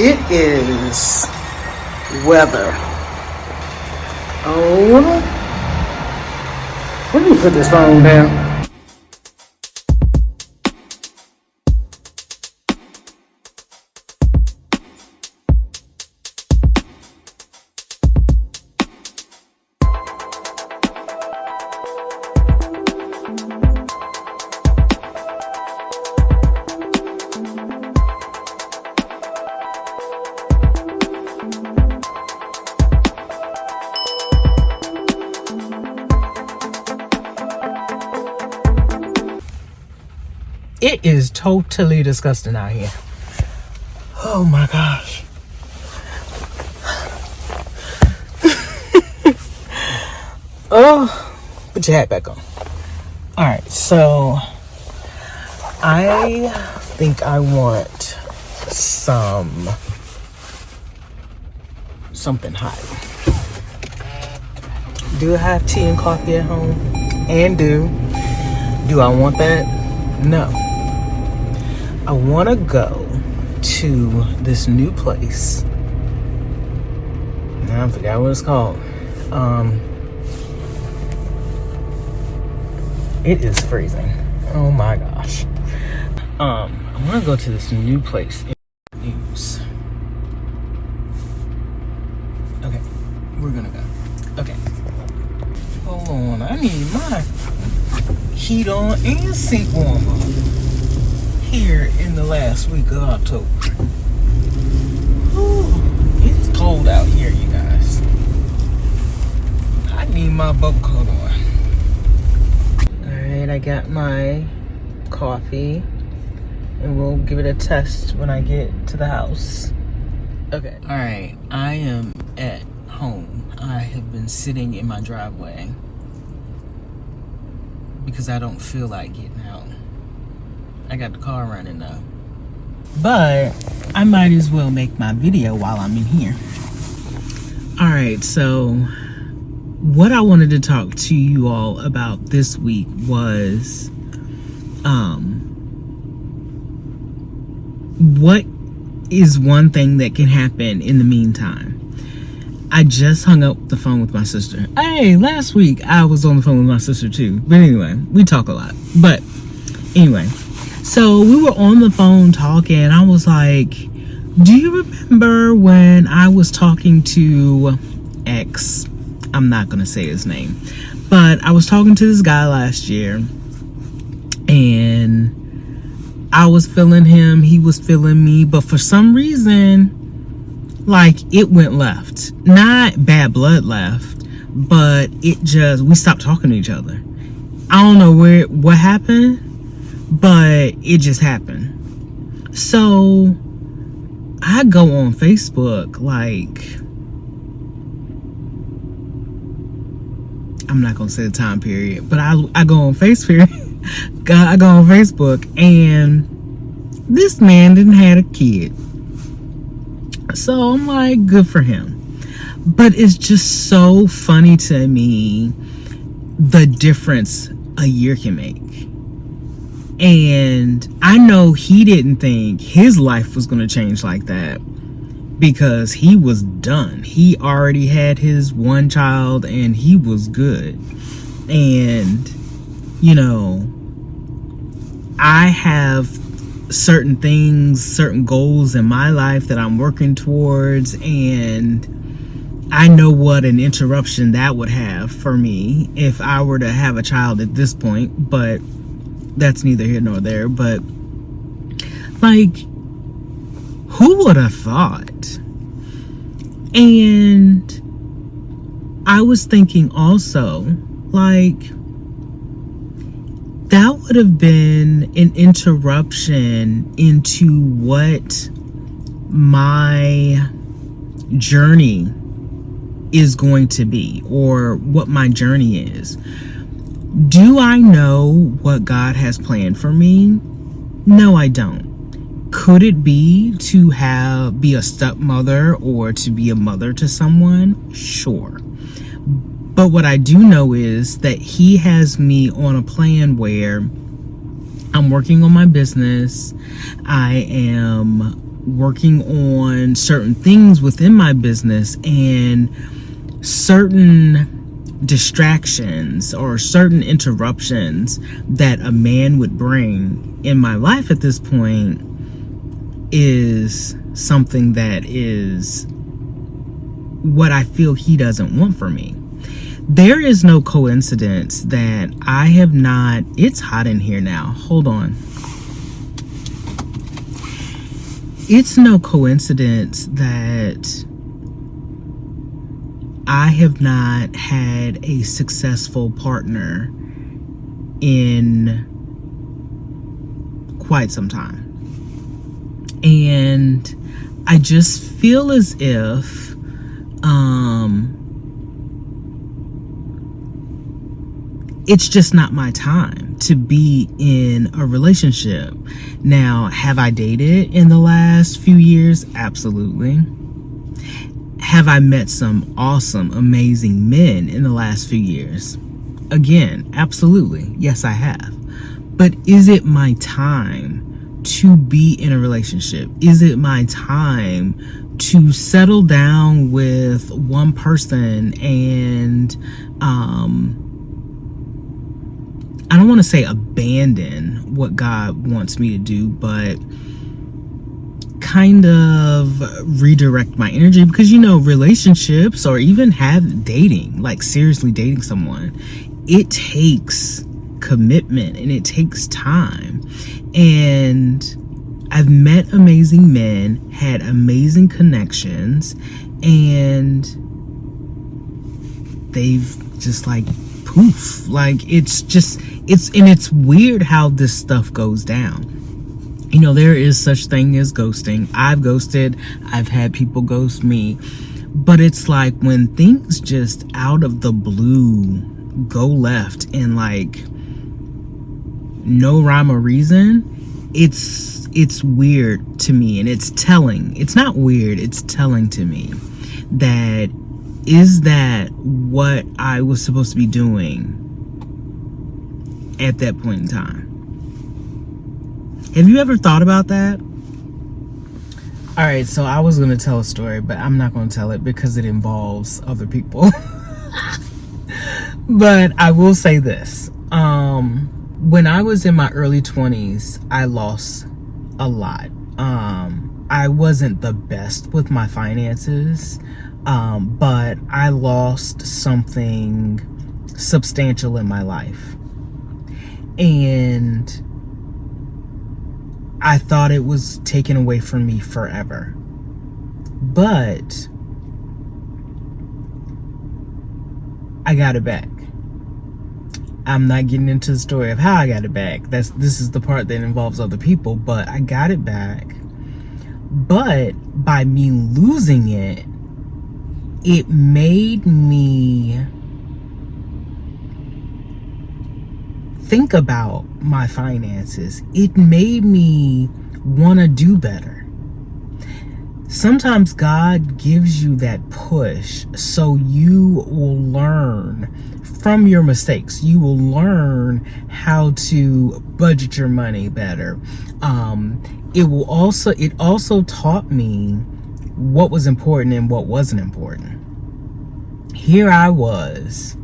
It is weather. Oh, let me put this phone down. It is totally disgusting out here. Oh my gosh. Oh, put your hat back on. All right, so I think I want something hot. Do I have tea and coffee at home? And do I want that? No. I want to go to this new place. I forgot what it's called. It is freezing. Oh my gosh. I want to go to this new place in news. Okay, we're gonna go. Okay. Hold on, I need my heat on and seat warmer here in the last week of October. Whew, it's cold out here, you guys. I need my bubble coat on. Alright, I got my coffee and we'll give it a test when I get to the house. Okay. Alright, I am at home. I have been sitting in my driveway because I don't feel like getting out. I got the car running though. But I might as well make my video while I'm in here. Alright, so what I wanted to talk to you all about this week was what is one thing that can happen in the meantime. I just hung up the phone with my sister. Hey, last week I was on the phone with my sister too. But anyway, we talk a lot. But anyway, so we were on the phone talking. I was like, do you remember when I was talking to X? I'm not going to say his name. But I was talking to this guy last year. And I was feeling him. He was feeling me. But for some reason, like, it went left. Not bad blood left, but it just, we stopped talking to each other. I don't know what happened, but it just happened. So I go on Facebook, like, I'm not gonna say the time period, but I go on Facebook. I go on Facebook, and this man didn't have a kid. So I'm like, good for him. But it's just so funny to me the difference a year can make. And I know he didn't think his life was going to change like that because he was done. He already had his one child and he was good. And, you know, I have certain things, certain goals in my life that I'm working towards, and I know what an interruption that would have for me if I were to have a child at this point, but that's neither here nor there. But like, who would have thought? And I was thinking also, like, that would have been an interruption into what my journey is going to be, or what my journey is. Do I know what God has planned for me? No, I don't. Could it be to be a stepmother or to be a mother to someone? Sure. But what I do know is that he has me on a plan where I'm working on my business. I am working on certain things within my business, and certain distractions or certain interruptions that a man would bring in my life at this point is something that is what I feel he doesn't want for me. There is no coincidence that I have not... It's hot in here now. Hold on. It's no coincidence that I have not had a successful partner in quite some time. And I just feel as if it's just not my time to be in a relationship. Now, have I dated in the last few years? Absolutely. Have I met some awesome, amazing men in the last few years? Again, absolutely. Yes, I have. But is it my time to be in a relationship? Is it my time to settle down with one person and, I don't want to say abandon what God wants me to do, but kind of redirect my energy? Because, you know, relationships, or even dating, like seriously dating someone, it takes commitment and it takes time. And I've met amazing men, had amazing connections, and they've just like poof. Like, it's weird how this stuff goes down. You know, there is such thing as ghosting. I've ghosted. I've had people ghost me. But it's like when things just out of the blue go left in like no rhyme or reason, it's weird to me, and it's telling. It's not weird, it's telling to me that, is that what I was supposed to be doing at that point in time? Have you ever thought about that? All right, so I was going to tell a story, but I'm not going to tell it because it involves other people. But I will say this. When I was in my early 20s, I lost a lot. I wasn't the best with my finances, but I lost something substantial in my life. And I thought it was taken away from me forever. But I got it back. I'm not getting into the story of how I got it back. This is the part that involves other people, but I got it back. But by me losing it, it made me think about my finances. It made me want to do better. Sometimes God gives you that push so you will learn from your mistakes. You will learn how to budget your money better. It also taught me what was important and what wasn't important. Here I was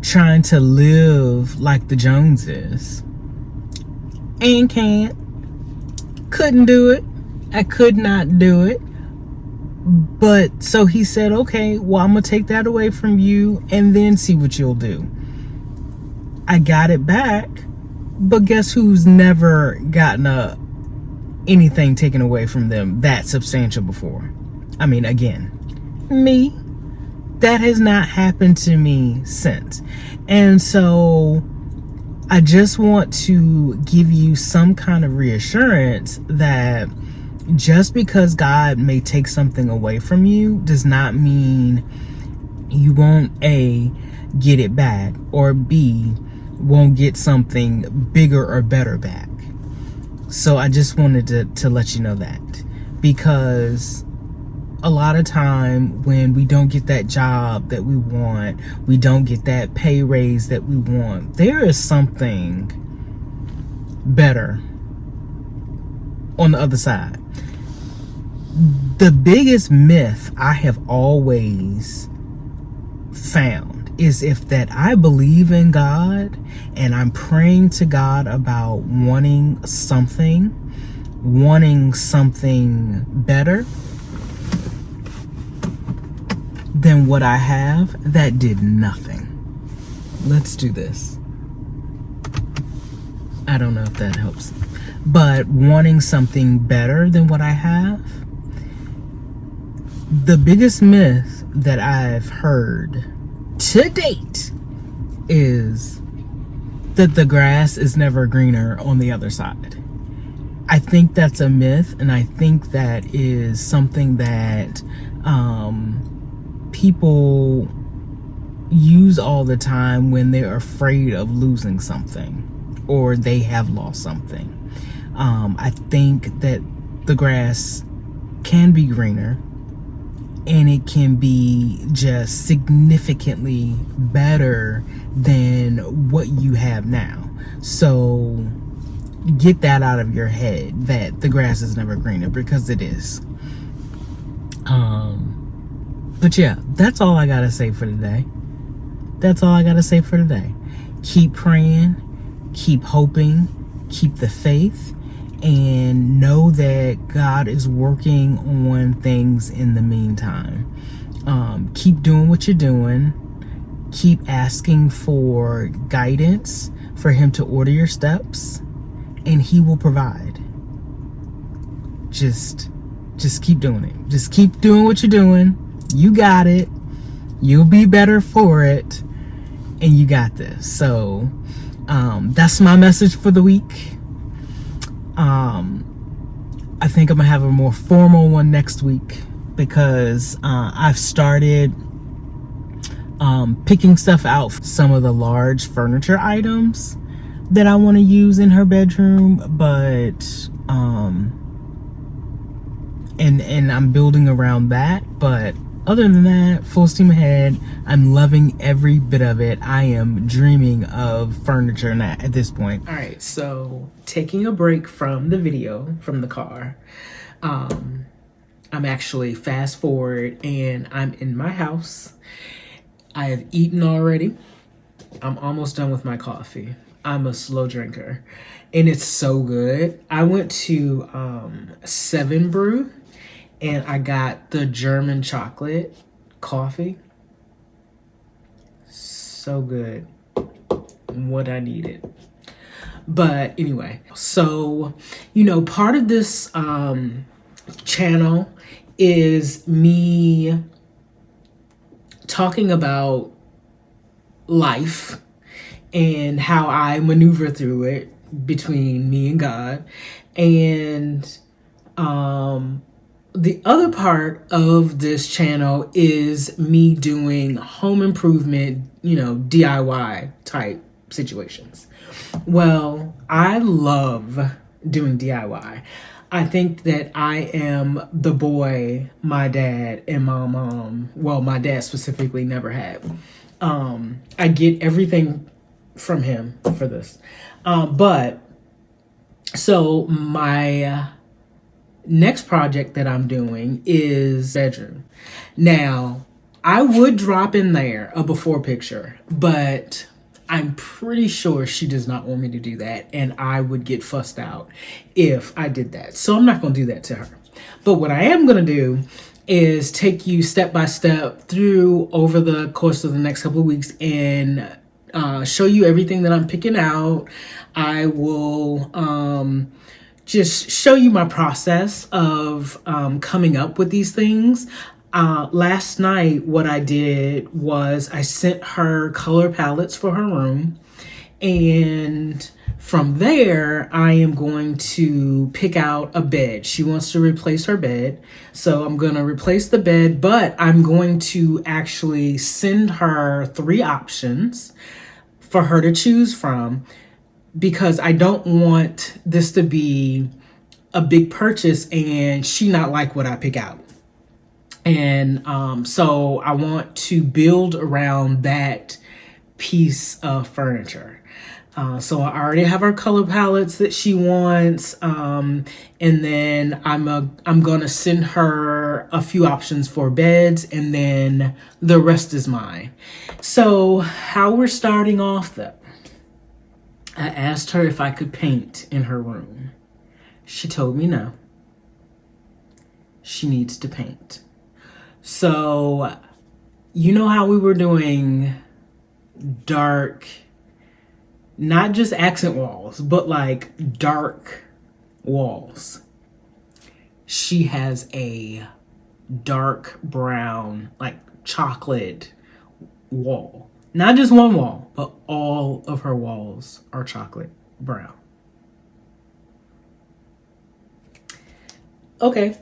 trying to live like the Joneses and couldn't do it. I could not do it. But so he said, okay, well, I'm gonna take that away from you and then see what you'll do. I got it back, but guess who's never gotten anything taken away from them that substantial before? I mean, again, me. That has not happened to me since. And so I just want to give you some kind of reassurance that just because God may take something away from you does not mean you won't A, get it back, or B, won't get something bigger or better back. So I just wanted to let you know that, because a lot of time when we don't get that job that we want, we don't get that pay raise that we want, there is something better on the other side. The biggest myth I have always found is if that I believe in God and I'm praying to God about wanting something better than what I have, that did nothing. Let's do this. I don't know if that helps. But wanting something better than what I have, the biggest myth that I've heard to date is that the grass is never greener on the other side. I think that's a myth, and I think that is something that people use all the time when they're afraid of losing something or they have lost something. I think that the grass can be greener, and it can be just significantly better than what you have now. So get that out of your head, that the grass is never greener, because it is. But yeah, that's all I gotta say for today. That's all I gotta say for today. Keep praying, keep hoping, keep the faith, and know that God is working on things in the meantime. Keep doing what you're doing. Keep asking for guidance for Him to order your steps, and He will provide. Just keep doing it. Just keep doing what you're doing. You got it. You'll be better for it, and you got this. So that's my message for the week. I think I'm gonna have a more formal one next week, because I've started picking stuff out for some of the large furniture items that I want to use in her bedroom, but and I'm building around that. But other than that, full steam ahead. I'm loving every bit of it. I am dreaming of furniture at this point. All right, so taking a break from the video from the car. I'm actually fast forward, and I'm in my house. I have eaten already. I'm almost done with my coffee. I'm a slow drinker, and it's so good. I went to 7 Brew, and I got the German chocolate coffee. So good. What I needed. But anyway, so, part of this channel is me talking about life and how I maneuver through it between me and God. And the other part of this channel is me doing home improvement, DIY type situations. Well, I love doing DIY. I think that I am the boy my dad and my mom, well, my dad specifically, never had. I get everything from him for this. But so my next project that I'm doing is bedroom. Now, I would drop in there a before picture, but I'm pretty sure she does not want me to do that, and I would get fussed out if I did that. So I'm not going to do that to her. But what I am going to do is take you step by step through over the course of the next couple of weeks and show you everything that I'm picking out. I will just show you my process of coming up with these things. Last night, what I did was I sent her color palettes for her room, and from there, I am going to pick out a bed. She wants to replace her bed, so I'm going to replace the bed, but I'm going to actually send her 3 options for her to choose from, because I don't want this to be a big purchase and she not like what I pick out. And so I want to build around that piece of furniture. So I already have her color palettes that she wants, and then I'm gonna send her a few options for beds, and then the rest is mine. So how we're starting off though, I asked her if I could paint in her room. She told me no. She needs to paint. So you know how we were doing dark, not just accent walls, but like dark walls. She has a dark brown, like chocolate wall. Not just one wall, but all of her walls are chocolate brown. Okay,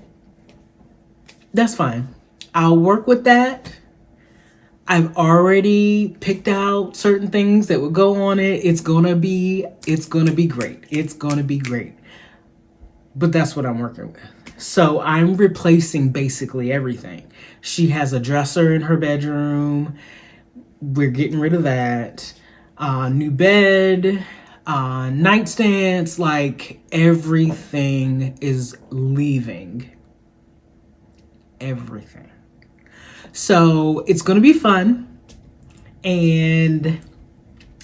that's fine. I'll work with that. I've already picked out certain things that would go on it. It's gonna be great. It's gonna be great. But that's what I'm working with. So I'm replacing basically everything. She has a dresser in her bedroom. We're getting rid of that. New bed, nightstands, like everything is leaving. Everything. So it's going to be fun. And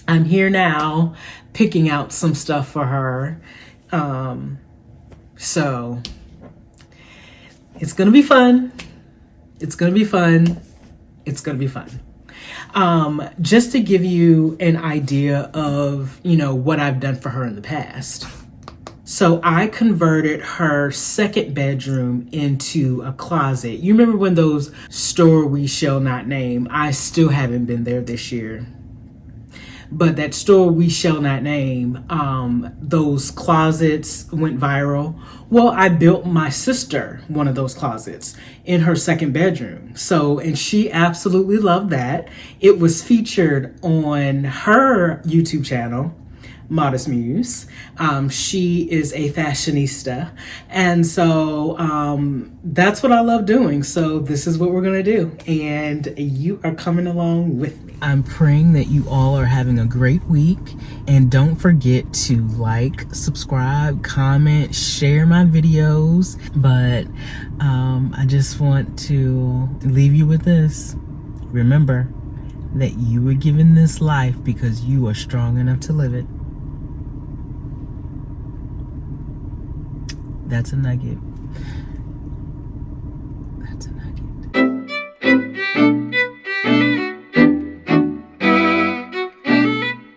I'm here now picking out some stuff for her. So it's going to be fun. It's going to be fun. It's going to be fun. Just to give you an idea of, what I've done for her in the past. So I converted her second bedroom into a closet. You remember when those store we shall not name, I still haven't been there this year. But that store we shall not name, those closets went viral. Well, I built my sister one of those closets in her second bedroom. So, and she absolutely loved that. It was featured on her YouTube channel, Modest Muse. She is a fashionista. And so that's what I love doing. So this is what we're going to do. And you are coming along with me. I'm praying that you all are having a great week. And don't forget to like, subscribe, comment, share my videos. But I just want to leave you with this. Remember that you were given this life because you are strong enough to live it. That's a nugget. That's a nugget.